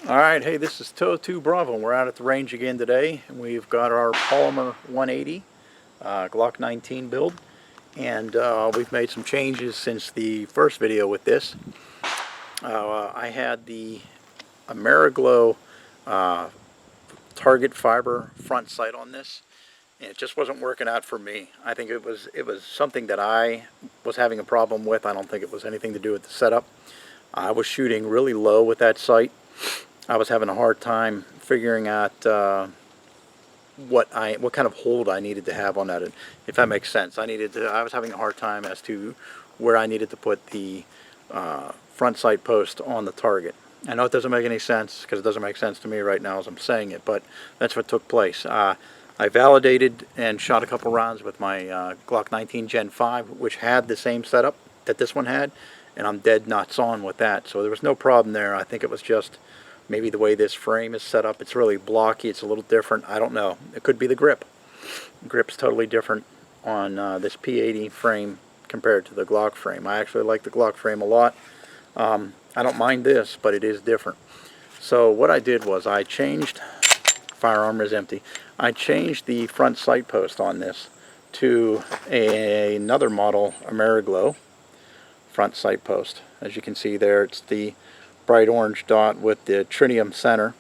Alright, hey, this is Toe 2 Bravo. We're out at the range again today, and we've got our Polymer 180 Glock 19 build, and we've made some changes since the first video with this. I had the Ameriglow target fiber front sight on this, and it just wasn't working out for me. I think it was something that I was having a problem with. I don't think it was anything to do with the setup. I was shooting really low with that sight. I was having a hard time figuring out what kind of hold I needed to have on that, if that makes sense. I was having a hard time as to where I needed to put the front sight post on the target. I know it doesn't make any sense, because it doesn't make sense to me right now as I'm saying it, but that's what took place. I validated and shot a couple rounds with my Glock 19 Gen 5, which had the same setup that this one had, and I'm dead nuts on with that. So there was no problem there. I think it was just maybe the way this frame is set up. It's really blocky. It's a little different. I don't know. It could be the grip. The grip's totally different on this P80 frame compared to the Glock frame. I actually like the Glock frame a lot. I don't mind this, but it is different. So what I did was I changed, firearm is empty, I changed the front sight post on this to another model Ameriglow front sight post. As you can see there, it's the bright orange dot with the tritium center.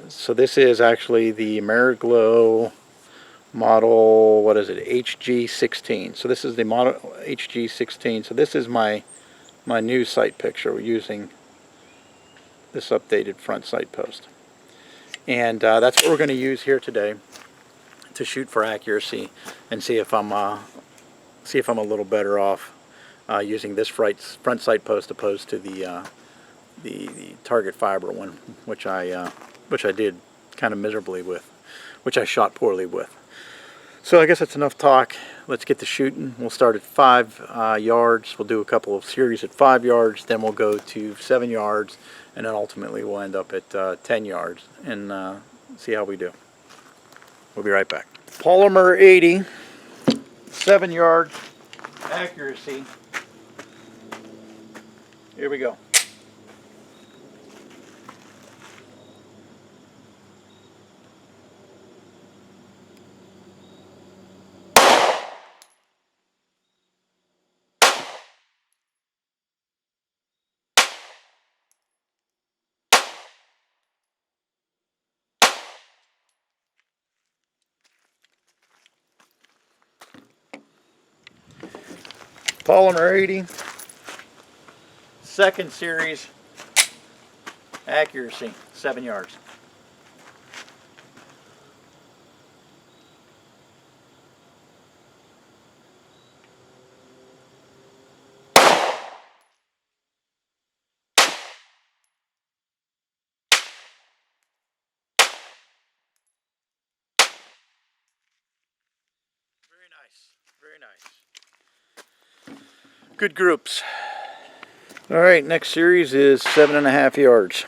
So this is actually the Ameriglow model, what is it, HG16. So this is the model HG16. So this is my new sight picture. We're using this updated front sight post, and that's what we're going to use here today to shoot for accuracy and see if I'm a little better off using this front sight post opposed to the target fiber one, which I did kind of miserably with, which I shot poorly with. So I guess that's enough talk. Let's get to shooting. We'll start at 5 yards. We'll do a couple of series at 5 yards, then we'll go to 7 yards, and then ultimately we'll end up at 10 yards and see how we do. We'll be right back. Polymer 80, 7 yards accuracy. Here we go. Polymer 80, second series accuracy, 7 yards. Very nice, very nice. Good groups. All right, next series is 7.5 yards.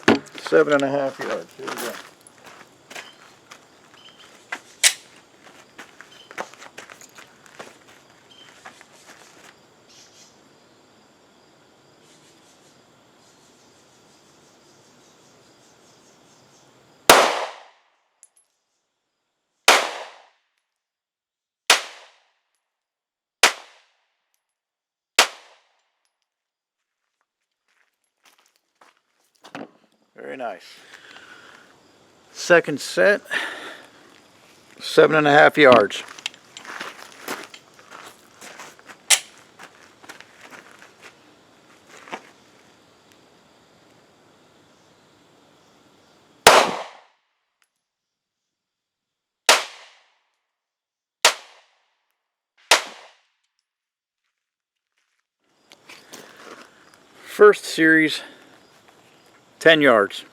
7.5 yards. Here we go. Very nice. Second set, 7.5 yards. First series, 10 yards.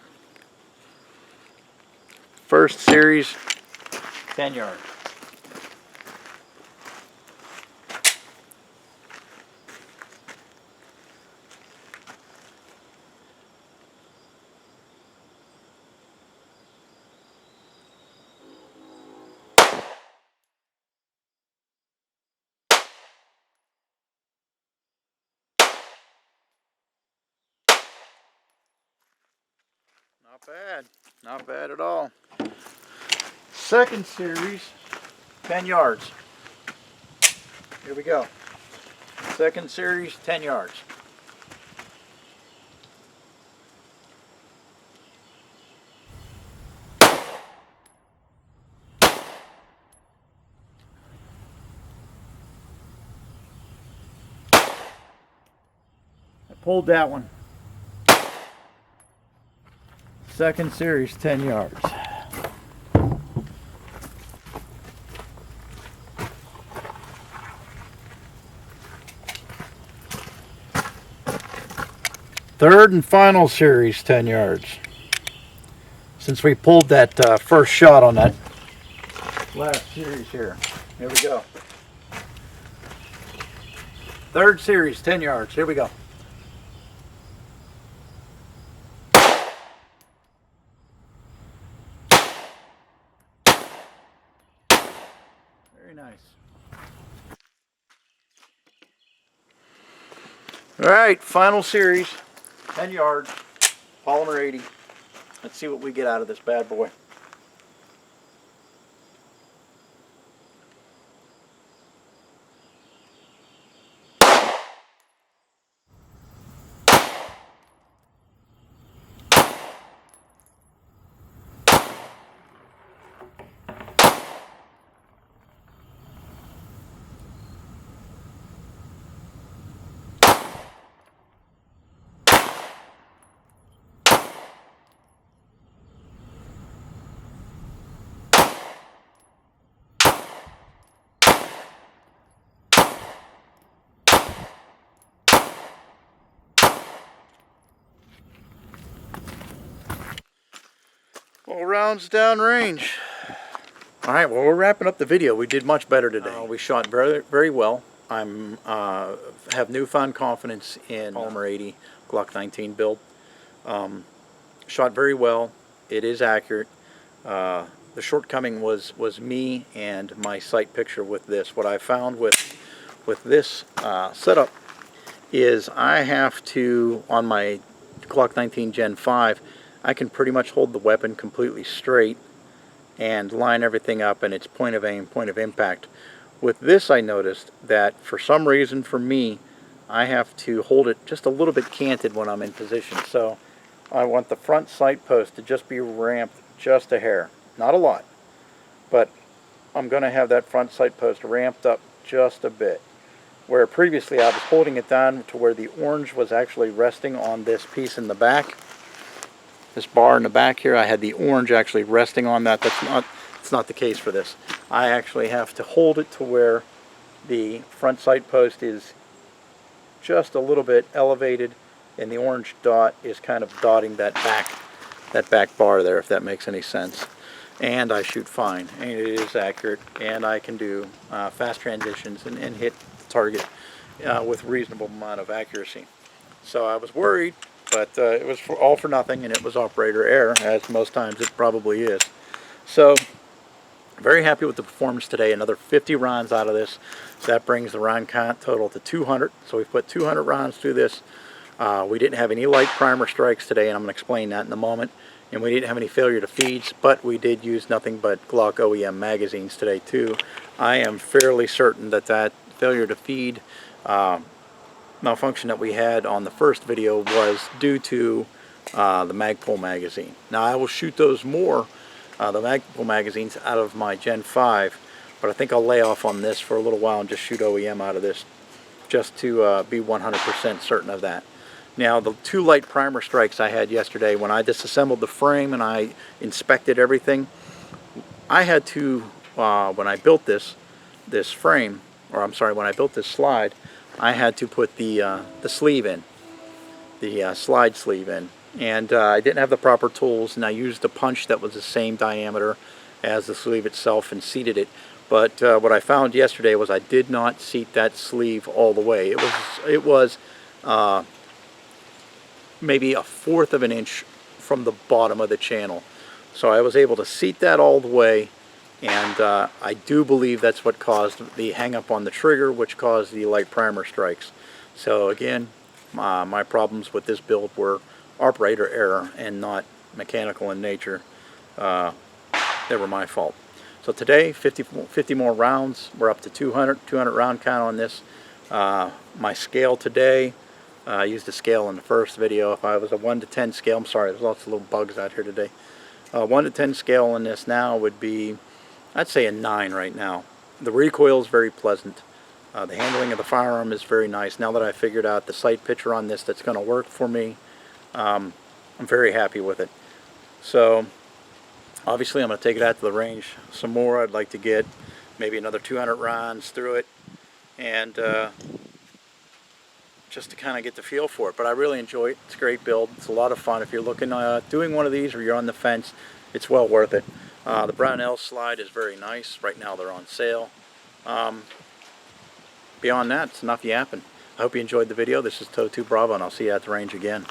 First series, 10 yards. Not bad. Not bad at all. Second series, 10 yards. Here we go. Second series, 10 yards. I pulled that one. Second series, 10 yards. Third and final series, 10 yards. Since we pulled that first shot on that last series here. Here we go. Third series, 10 yards. Here we go. Very nice. All right, final series, 10 yards, Polymer 80. Let's see what we get out of this bad boy. Well, rounds down range. All right, well, we're wrapping up the video. We did much better today. We shot very well. I'm have newfound confidence in Polymer 80 Glock 19 build. Shot very well. It is accurate. The shortcoming was me and my sight picture with this. What I found with this setup is I have to, on my Glock 19 Gen 5, I can pretty much hold the weapon completely straight and line everything up in its point of aim, point of impact. With this, I noticed that for some reason for me, I have to hold it just a little bit canted when I'm in position. So I want the front sight post to just be ramped just a hair. Not a lot, but I'm going to have that front sight post ramped up just a bit. Where previously I was holding it down to where the orange was actually resting on this piece in the back. This bar in the back here, I had the orange actually resting on that. It's not the case for this. I actually have to hold it to where the front sight post is just a little bit elevated and the orange dot is kind of dotting that back bar there, if that makes any sense. And I shoot fine, and it is accurate, and I can do fast transitions and hit the target with reasonable amount of accuracy. So I was worried, but it was all for nothing, and it was operator error, as most times it probably is. So very happy with the performance today. Another 50 rounds out of this. So that brings the round count total to 200. So we've put 200 rounds through this. We didn't have any light primer strikes today, and I'm going to explain that in a moment. And we didn't have any failure to feeds, but we did use nothing but Glock OEM magazines today too. I am fairly certain that that failure to feed malfunction that we had on the first video was due to the Magpul magazine. Now I will shoot those more, the Magpul magazines, out of my Gen 5, but I think I'll lay off on this for a little while and just shoot OEM out of this, just to be 100% certain of that. Now the 2 light primer strikes I had yesterday, when I disassembled the frame and I inspected everything, I had to, when I built this frame, or I'm sorry, when I built this slide, I had to put the sleeve in, the slide sleeve in, and I didn't have the proper tools, and I used a punch that was the same diameter as the sleeve itself and seated it. But what I found yesterday was I did not seat that sleeve all the way. It was maybe 1/4 of an inch from the bottom of the channel. So I was able to seat that all the way, and I do believe that's what caused the hang up on the trigger, which caused the light primer strikes. So again, my problems with this build were operator error and not mechanical in nature. They were my fault. So today, 50 more rounds. We're up to 200 round count on this. My scale today, I used a scale in the first video. If I was a 1 to 10 scale, I'm sorry, there's lots of little bugs out here today. 1 to 10 scale on this now would be, I'd say a 9 right now. The recoil is very pleasant. The handling of the firearm is very nice. Now that I figured out the sight picture on this that's going to work for me, I'm very happy with it. So obviously I'm going to take it out to the range some more. I'd like to get maybe another 200 rounds through it, and just to kind of get the feel for it. But I really enjoy it. It's a great build. It's a lot of fun. If you're looking doing one of these, or you're on the fence, it's well worth it. The Brownell slide is very nice. Right now they're on sale. Beyond that, it's enough yapping. I hope you enjoyed the video. This is Toe 2 Bravo, and I'll see you at the range again.